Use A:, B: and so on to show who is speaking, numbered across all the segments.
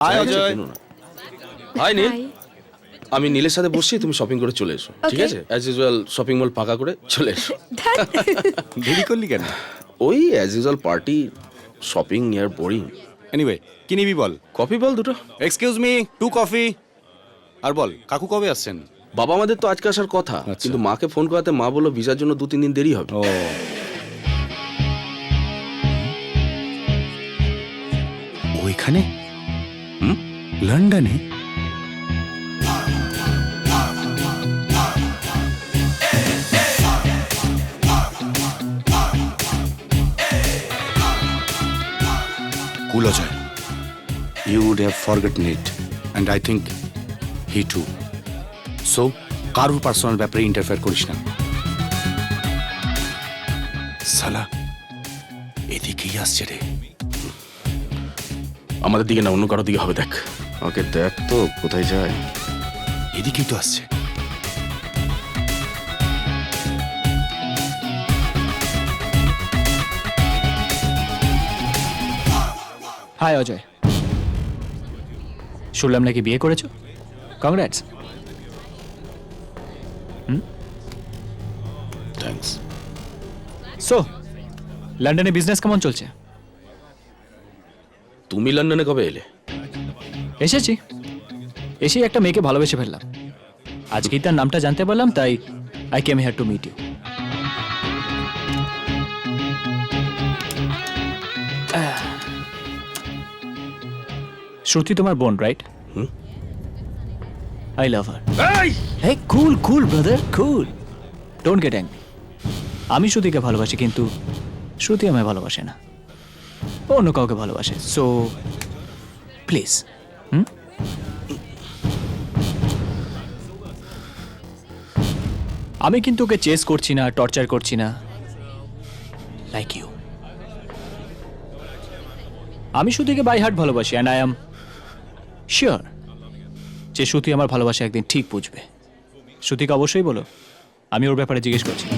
A: High Ajay.
B: High নীল, আমি নীলের সাথে বসছি, তুমি শপিং করে চলে এসো, ঠিক আছে? অ্যাজ ইউজুয়াল শপিং মল ফাঁকা করে চলে এসো।
A: দেরি করলি কেন?
B: ওই অ্যাজ ইউজুয়াল পার্টি, শপিং ইয়ার বোরিং।
A: এনিওয়ে কি নিবি বল?
B: কফি বল দুটো।
A: Excuse me, 2 coffee. আর বল কাকু কবে আসছেন?
B: বাবা আমাদের তো আজকে আসার কথা,
A: আচ্ছা।
B: কিন্তু মাকে ফোন করাতে মা বললো ভিসার জন্য 2-3 দিন দেরি হবে।
A: ও ওইখানে লন্ডনে? Cool, Ajay. You would have forgotten it, and I think he too. So, কারোর পার্সোনাল ব্যাপারে ইন্টারফেয়ার করিস না। সালা এদিকেই আসছে রে।
B: আমাদের দিকে না, অন্য কারোর দিকে হবে। দেখ আমাকে, দেখ তো কোথায় যায়।
A: এদিকেই তো আসছে।
C: হাই অজয়, শুনলাম নাকি বিয়ে করেছো? কংগ্রাটস।
B: থ্যাঙ্কস।
C: সো লন্ডনে বিজনেস কেমন চলছে?
B: তুমি লন্ডনে কবে এলে?
C: এসেছি, এসেই একটা মেয়েকে ভালোবেসে ফেললাম। আজকেই তার নামটা জানতে পারলাম, তাই I came here to meet you. Shruti তোমার বোন, right? I love her. Hey cool cool brother, cool, don't get angry. আমি শ্রুতিকে ভালোবাসি, কিন্তু শ্রুতি আমায় ভালোবাসে না, ও অন্য কাউকে ভালোবাসে। So please. আমি কিন্তু ওকে চেস করছি না, টর্চার করছি না, লাইক ইউ। আমি শ্রুতিকে বাই হার্ট ভালোবাসি, অ্যান্ড আই অ্যাম শিওর যে শ্রুতি আমার ভালোবাসা একদিন ঠিক বুঝবে। শ্রুতিকে অবশ্যই বলো আমি ওর ব্যাপারে জিজ্ঞেস করছি।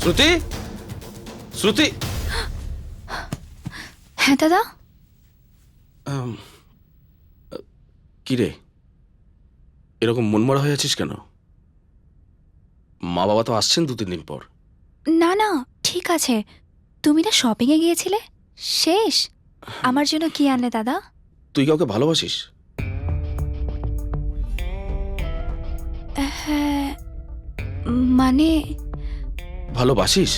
B: শ্রুতি, শ্রুতি।
D: হ্যাঁ দাদা।
B: কি রে, এরকম মনমরা হয়ে আছিস কেন? মা বাবা তো আসছেন 2-3 দিন পর।
D: না না ঠিক আছে, তুমি না শপিং এ গিয়েছিলে, শেষ। আমার জন্য কি আনলে দাদা?
B: তুই কাউকে ভালোবাসিস?
D: হ্যাঁ মানে
B: ভালোবাসিস?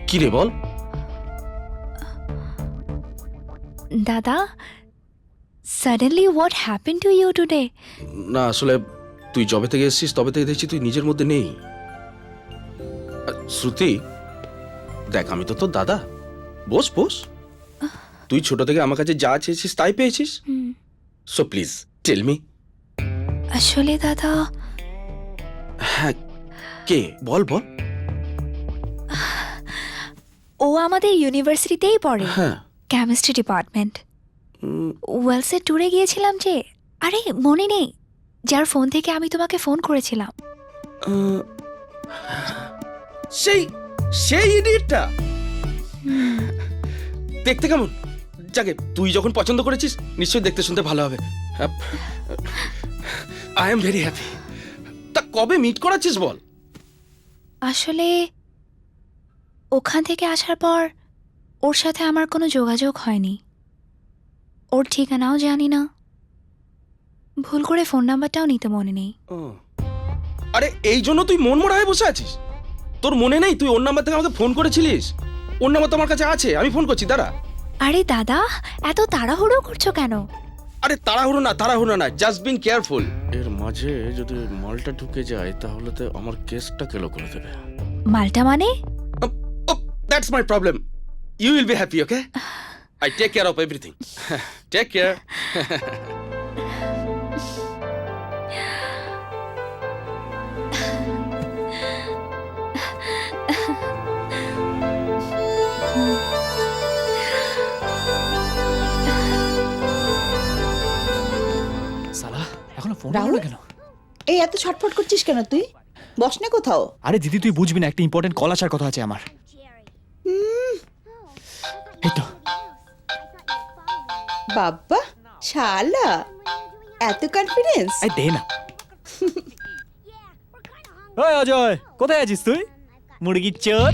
B: কি রে বল।
D: দাদা, suddenly what happen to you today?
B: না আসলে তুই যবে থেকে এসেছিস তবে থেকে দেখছি তুই নিজের মধ্যে নেই। শ্রুতি দেখ, আমি তো তোর দাদা। বস বস। তুই ছোট থেকে আমার কাছে যা চেয়েছিস তাই পেয়েছিস। So please tell me.
D: আসলে দাদা,
B: হ্যাঁ কে বল বল।
D: ও আমাদের ইউনিভার্সিটিতেই পড়ে,
B: হ্যাঁ।
D: Chemistry department. ওয়েলসের ট্যুরে গিয়েছিলাম যে, আরে মনে নেই, যার ফোন থেকে আমি তোমাকে ফোন করেছিলাম।
B: সেই সেই ইডিয়েটটা দেখতে কেমন? যাকে তুই যখন পছন্দ করেছিস নিশ্চয়ই দেখতে শুনতে ভালো হবে। I am very happy. তা কবে মিট করাচ্ছিস বল?
D: আসলে ওখান থেকে আসার পর ওর সাথে আমার কোনো যোগাযোগ হয়নি, ওর ঠিকানাও জানি না, ভুল করে ফোন নাম্বারটাও নিতে মনে নেই।
B: আরে এই জন্য তুই মন মরা হয়ে বসে আছিস? তোর মনে নেই তুই ওর নাম্বার থেকে আমাকে ফোন করেছিলিস? ওর নাম্বার তো আমার কাছে আছে, আমি ফোন করছি, দাঁড়া।
D: আরে দাদা, এত তাড়াহুড়ো করছো কেন?
B: আরে তাড়াহুড়ো না, জাস্ট বিং কেয়ারফুল। এর মাঝে যদি মালটা ঢুকে যায় তাহলে তো আমার কেসটা কেলো করে দেবে।
D: মালটা মানে?
B: That's my problem. You will be happy, okay? I take care of everything. Take care.
C: সালা এখনো ফোন
E: রাহুল?
C: করলো কেন?
E: এই এত ছটফট করছিস কেন তুই? বস না কোথাও।
C: আরে দিদি তুই বুঝবি না, একটা ইম্পর্টেন্ট কল আসার কথা আছে আমার। এই তো
E: বাবা শালা, এত কনফিডেন্স।
C: এই দে না। ওই অজয়, কোথায় আছিস তুই? মুরগির চোর।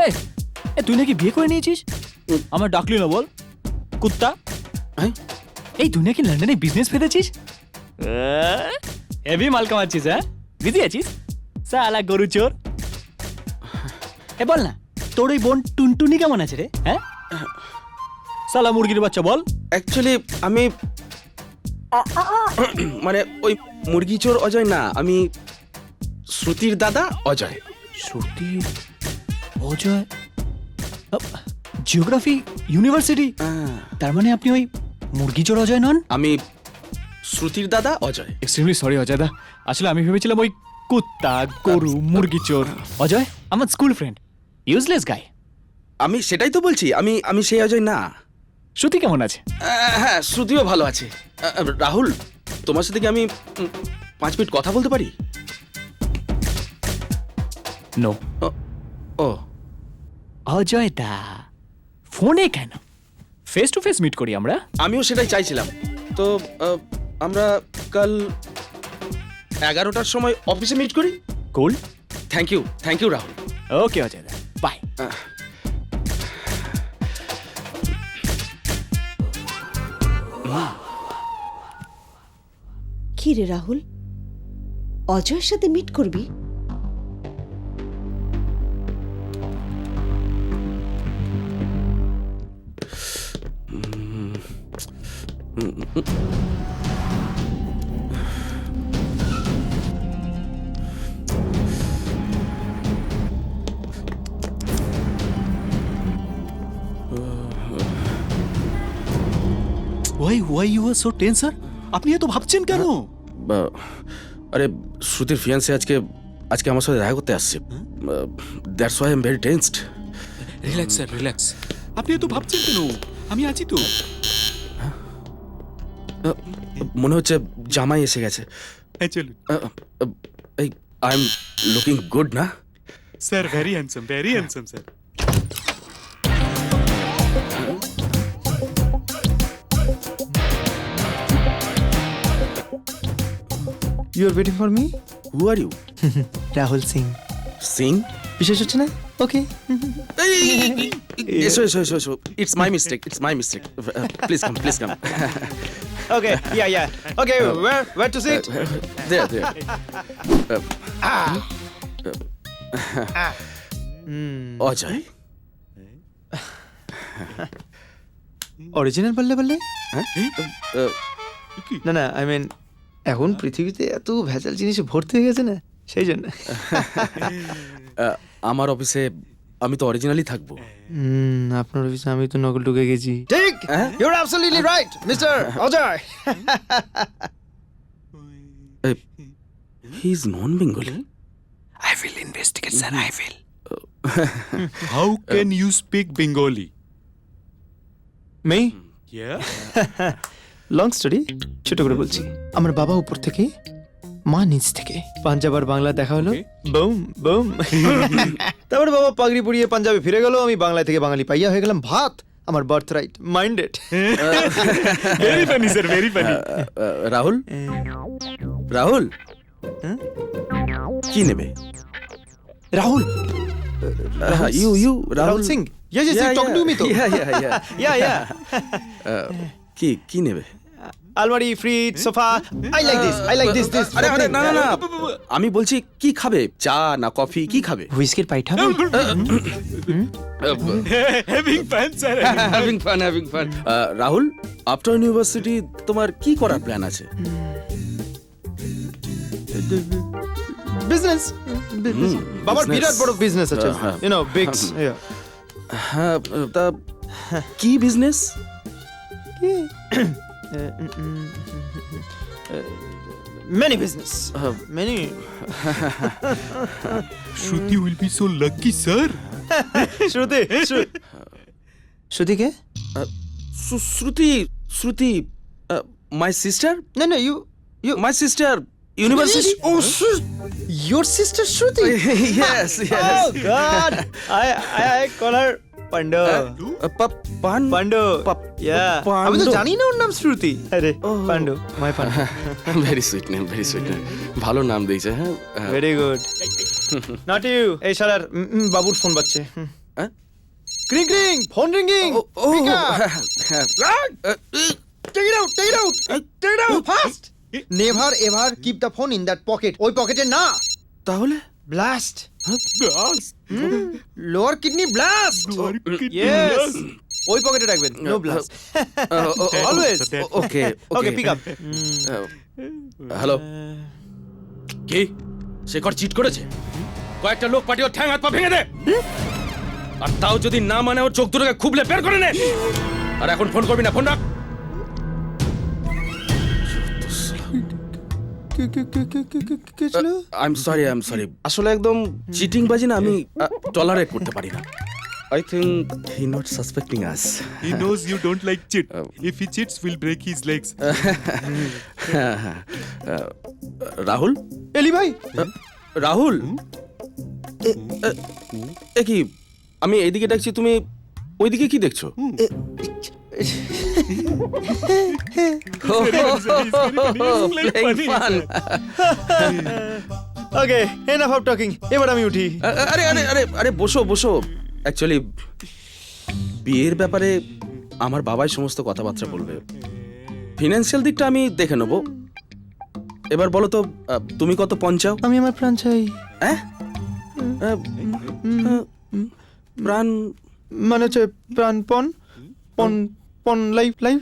C: এই, তুই নাকি বিয়ে করে নিয়েছিস? আমার ডাকলি না বল কুত্তা।
B: হ্যাঁ?
C: এই তুই নাকি লন্ডনে বিজনেস পেতেছিস? হেভি মাল কামাচ্ছিস, হ্যাঁ? বিজি আছিস সালা গরু চোর। এ বল না, তোর ওই বোন টুনটুনি কেমন আছে রে? হ্যাঁ সালা মুরগির বাচ্চা, বল।
B: অ্যাকচুয়ালি আমি মানে ওই মুরগি চোর অজয় না, আমি শ্রুতির দাদা অজয়।
C: শ্রুতি অজয় জিওগ্রাফি ইউনিভার্সিটি। তার মানে আপনি ওই মুরগি চোর অজয় নন?
B: আমি শ্রুতির দাদা অজয়।
C: এক্সট্রিমলি সরি অজয় দা, আসলে আমি ভেবেছিলাম ওই কুত্তা গরু মুরগি চোর। অজয় আমার স্কুল ফ্রেন্ড, ইউজলেস গাই।
B: আমি সেটাই তো বলছি, আমি সেই অজয় না।
C: শ্রুতি কেমন আছে?
B: হ্যাঁ, শ্রুতিও ভালো আছে। রাহুল, তোমার সাথে কি আমি 5 মিনিট কথা বলতে পারি?
C: নো।
B: ও
C: অজয় দা ফোনে কেন? ফেস টু ফেস মিট করি আমরা।
B: আমিও সেটাই চাইছিলাম। তো আমরা কাল 11টার সময় অফিসে মিট করি।
C: Cool.
B: Thank you Rahul.
C: Okay Ajay da, bye.
E: কি রে রাহুল, অজয়ের সাথে মিট করবি?
F: Why you are so tense, sir? আপনি এত ভাবছেন কেন?
B: আরে শ্রুতির ফিয়ান্সে আজকে আমার সাথে দেখা করতে আসছে। That's why I am very tensed.
F: Relax sir, relax. আপনি এত ভাবছেন কেন? আমি আছি তো।
B: মনে হচ্ছে জামাই এসে গেছে।
F: এই চলুন।
B: এই আই এম লুকিং গুড না?
F: Sir very handsome sir.
G: You are waiting for me?
B: Who are you?
G: Rahul Singh.
B: Singh?
G: বিশেষ হচ্ছে না? Okay.
B: এসো। It's my mistake. Please come.
G: Okay. Yeah. Okay. Where to sit?
B: There. Ajay,
G: Original বললে?
B: হ্যাঁ?
G: না, I mean এখন পৃথিবীতে এত ভেজাল জিনিসে ভর্তি হয়ে গেছে না, সেই জন্য।
B: আমার অফিসে আমি তো অরিজিনালি থাকবো।
G: আপনার অফিসে আমি তো নকল ঢুকে গেছি। ঠিক, you're absolutely right, Mr. Ajay.
B: He is non Bengali.
C: I will investigate, sir. I will.
F: How can you speak Bengali?
G: Me?
F: Yeah.
G: Long story, ছোট করে বলছি। আমার বাবা উপর থেকে, মা নিচ থেকে। পাঞ্জাব আর বাংলা দেখা হলো, বুম। তারপরে বাবা পাগড়ি পরিয়ে পাঞ্জাবে ফিরে গেল, আমি বাংলা থেকে বাঙালি পাইয়া হয়ে গেলাম ভাত। আমার birth right, minded.
F: Very funny, sir. Very funny.
B: Rahul, কি নেবে?
G: Rahul,
B: you
G: Rahul Singh. Yes, talking to me তো।
B: Yeah.
G: Yeah.
B: কি নেবে?
G: আলমারি fridge sofa I like this
B: আরে আরে না না না আমি বলছি কি খাবে চা না কফি কি খাবে
G: হুইস্কির পাইঠা
F: having fun sir
B: having fun Rahul after university তোমার কি করার প্ল্যান আছে
G: বিজনেস বাবার
B: business.
G: বিরাট বড় বিজনেস আছে
B: হ্যাঁ।
G: ইউ নো বিগ
B: হ্যাঁ তা কি business
G: many business many
F: Shruti will be so lucky sir
G: Shruti K
B: Shruti my sister
G: no no you
B: my sister university
G: oh your sister Shruti
B: yes
G: oh god I call her Pando
B: পান
G: Pando
B: Pa-
G: yeah
B: Pando.
G: আমি তো জানি না ওর নাম শ্রুতি আরে
B: Oh.
G: Pando my Pando
B: very sweet name ভালো নাম দিয়েছে হ্যাঁ
G: very good not you এই শালার বাবুর ফোন বাজছে
B: হ্যাঁ?
G: ক্রিং ক্রিং phone ringing pick up take it out fast never ever keep the phone in that pocket ওই পকেটে না
B: তাহলে
G: blast
F: blast
G: lower kidney blast yes ওই পকেটে রাখবেন no blast always
B: ওকে
G: okay pick up
B: হ্যালো কি শেখর চিট করেছে কয়েকটা লোক পাঠিয়ে ওর ঠ্যাং হাত পা ভেঙে দে আর তাও যদি না মানে ওর চোখ দুটোকে খুবলে বের করে নে আর এখন ফোন করবি না ফোন রাখ
G: কি ছিল
B: আই এম সরি আসলে একদম চিটিং বাজি না আমি টলারেট করতে পারি না I think he not suspecting us
F: he knows you don't like cheat if he cheats will break his legs
B: Rahul
G: এলি ভাই
B: রাহুল এ কি আমি এইদিকে ডাকছি তুমি ওইদিকে কি দেখছো Playing fun.
G: Okay enough of talking এবার আমি উঠি
B: আরে আরে আরে আরে বসো অ্যাকচুয়ালি বিয়ের ব্যাপারে আমার বাবাই সমস্ত কথাবার্তা বলবে ফিনান্সিয়াল দিকটা আমি দেখে নেবো এবার বলো তো তুমি কত পঞ্চাও
G: আমি আমার প্রাণ চাই
B: হ্যাঁ প্রাণ
G: মানে হচ্ছে প্রাণ পণ পণ পণ লাইফ লাইফ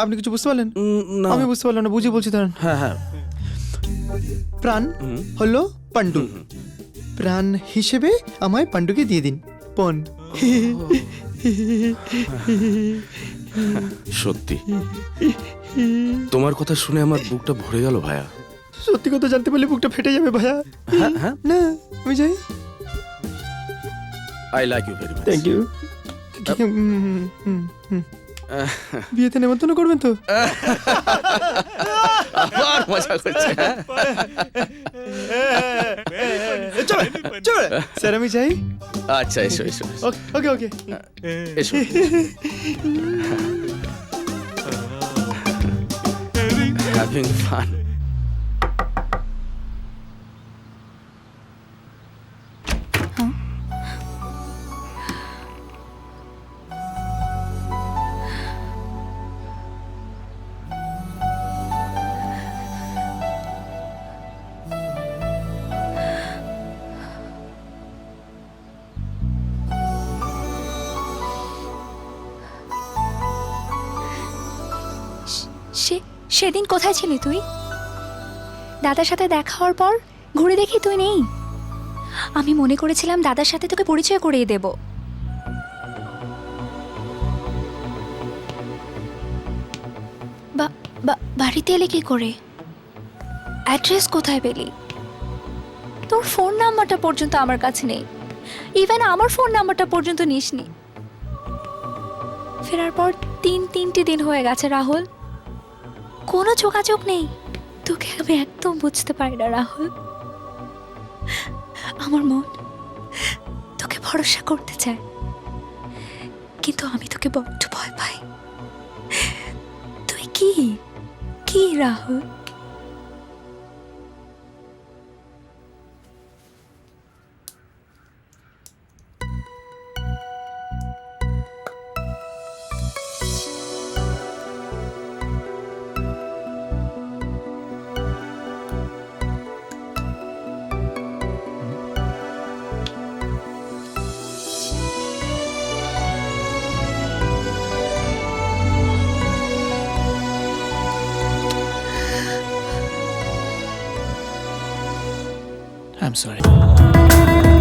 G: আপনি কিছু বুঝতে পারলেন
B: না
G: আমি বুঝতে পারলাম না বুঝিয়ে বলছি ধরেন
B: হ্যাঁ
G: প্রাণ হলো পাণ্ডু প্রাণ হিসেবে আমায় পাণ্ডুকে দিয়ে দিন পণ
B: সত্যি তোমার কথা শুনে আমার বুকটা ভরে গেল ভাইয়া
G: সত্যি কথা জানতে পারলে বুকটা ফেটে যাবে ভাইয়া
B: হ্যাঁ হ্যাঁ
G: না আমি যাই
B: I like you very much
G: thank you বিয়েতে নেমন্তন্ন করবেন তো
B: আবার মজা করছে
G: চল চল স্যার আমি যাই
B: আচ্ছা এসো
G: ওকে ওকে
B: এসো হ্যাভিং ফান
D: সেদিন কোথায় ছিলি তুই দাদার সাথে দেখা হওয়ার পর ঘুরে দেখি তুই নেই আমি মনে করেছিলাম দাদার সাথে তোকে পরিচয় করিয়ে দেব বাড়িতে এলে কি করে অ্যাড্রেস কোথায় পেলি তোর ফোন নাম্বারটা পর্যন্ত আমার কাছে নেই ইভেন আমার ফোন নাম্বারটা পর্যন্ত নিসনি ফেরার পর তিনটে দিন হয়ে গেছে রাহুল কোনো যোগাযোগ নেই তোকে আমি একদম বুঝতে পারি না রাহুল আমার মন তোকে ভরসা করতে চায় কিন্তু আমি তোকে বড্ড ভয় পাই তুই কি রাহুল
C: আই এম সরি